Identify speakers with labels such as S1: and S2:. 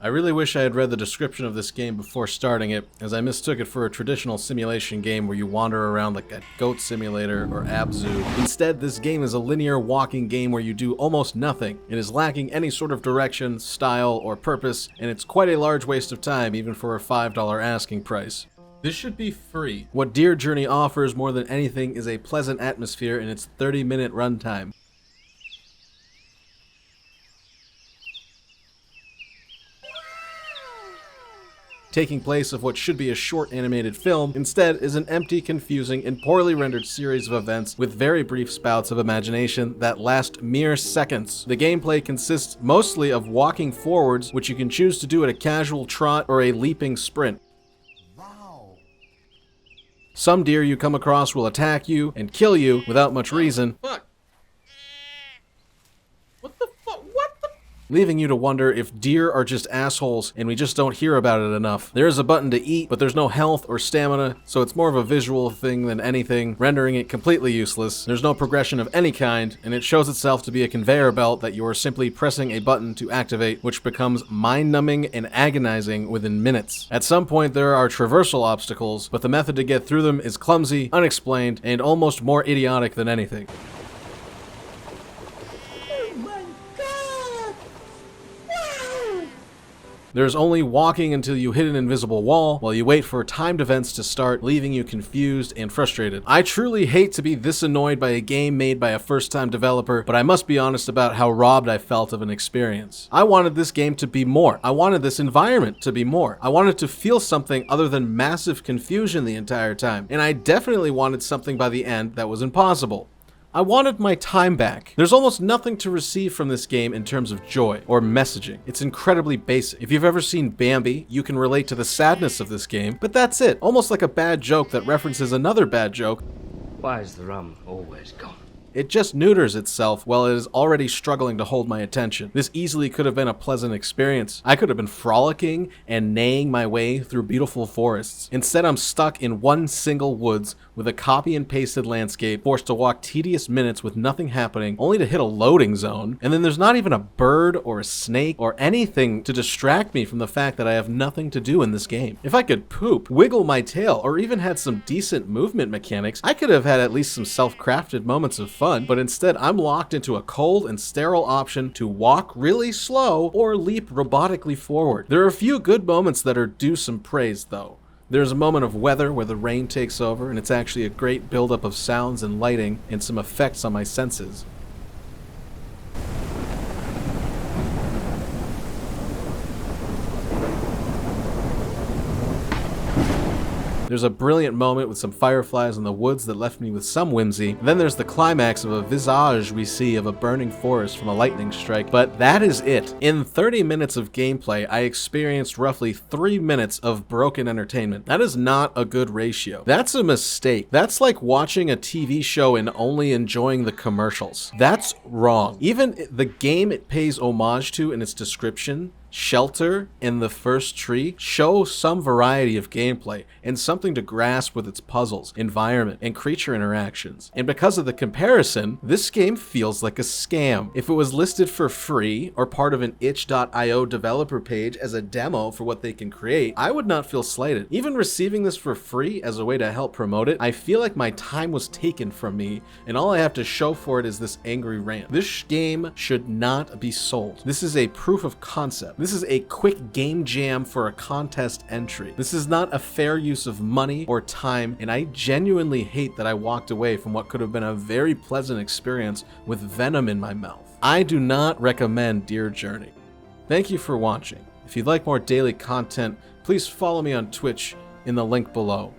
S1: I really wish I had read the description of this game before starting it, as I mistook it for a traditional simulation game where you wander around like a goat simulator or Abzu. Instead, this game is a linear walking game where you do almost nothing. It is lacking any sort of direction, style, or purpose, and it's quite a large waste of time even for a $5 asking price. This should be free. What Deer Journey offers more than anything is a pleasant atmosphere in its 30-minute runtime. Taking place of what should be a short animated film, instead is an empty, confusing, and poorly rendered series of events with very brief spouts of imagination that last mere seconds. The gameplay consists mostly of walking forwards, which you can choose to do at a casual trot or a leaping sprint. Some deer you come across will attack you and kill you without much reason. Fuck. Leaving you to wonder if deer are just assholes and we just don't hear about it enough. There is a button to eat, but there's no health or stamina, so it's more of a visual thing than anything, rendering it completely useless. There's no progression of any kind, and it shows itself to be a conveyor belt that you are simply pressing a button to activate, which becomes mind-numbing and agonizing within minutes. At some point there are traversal obstacles, but the method to get through them is clumsy, unexplained, and almost more idiotic than anything. There's only walking until you hit an invisible wall, while you wait for timed events to start, leaving you confused and frustrated. I truly hate to be this annoyed by a game made by a first-time developer, but I must be honest about how robbed I felt of an experience. I wanted this game to be more. I wanted this environment to be more. I wanted to feel something other than massive confusion the entire time, and I definitely wanted something by the end that was impossible. I wanted my time back. There's almost nothing to receive from this game in terms of joy or messaging. It's incredibly basic. If you've ever seen Bambi, you can relate to the sadness of this game, but that's it. Almost like a bad joke that references another bad joke.
S2: Why is the rum always gone?
S1: It just neuters itself while it is already struggling to hold my attention. This easily could have been a pleasant experience. I could have been frolicking and neighing my way through beautiful forests. Instead, I'm stuck in one single woods with a copy and pasted landscape, forced to walk tedious minutes with nothing happening, only to hit a loading zone. And then there's not even a bird or a snake or anything to distract me from the fact that I have nothing to do in this game. If I could poop, wiggle my tail, or even had some decent movement mechanics, I could have had at least some self-crafted moments of fun, but instead I'm locked into a cold and sterile option to walk really slow or leap robotically forward. There are a few good moments that are due some praise though. There's a moment of weather where the rain takes over and it's actually a great buildup of sounds and lighting and some effects on my senses. There's a brilliant moment with some fireflies in the woods that left me with some whimsy. And then there's the climax of a visage we see of a burning forest from a lightning strike, but that is it. In 30 minutes of gameplay, I experienced roughly 3 minutes of broken entertainment. That is not a good ratio. That's a mistake. That's like watching a TV show and only enjoying the commercials. That's wrong. Even the game it pays homage to in its description, Shelter and The First Tree, show some variety of gameplay and something to grasp with its puzzles, environment, and creature interactions. And because of the comparison, this game feels like a scam. If it was listed for free or part of an itch.io developer page as a demo for what they can create, I would not feel slighted. Even receiving this for free as a way to help promote it, I feel like my time was taken from me and all I have to show for it is this angry rant. This game should not be sold. This is a proof of concept. This is a quick game jam for a contest entry. This is not a fair use of money or time, and I genuinely hate that I walked away from what could have been a very pleasant experience with venom in my mouth. I do not recommend Deer Journey. Thank you for watching. If you'd like more daily content, please follow me on Twitch in the link below.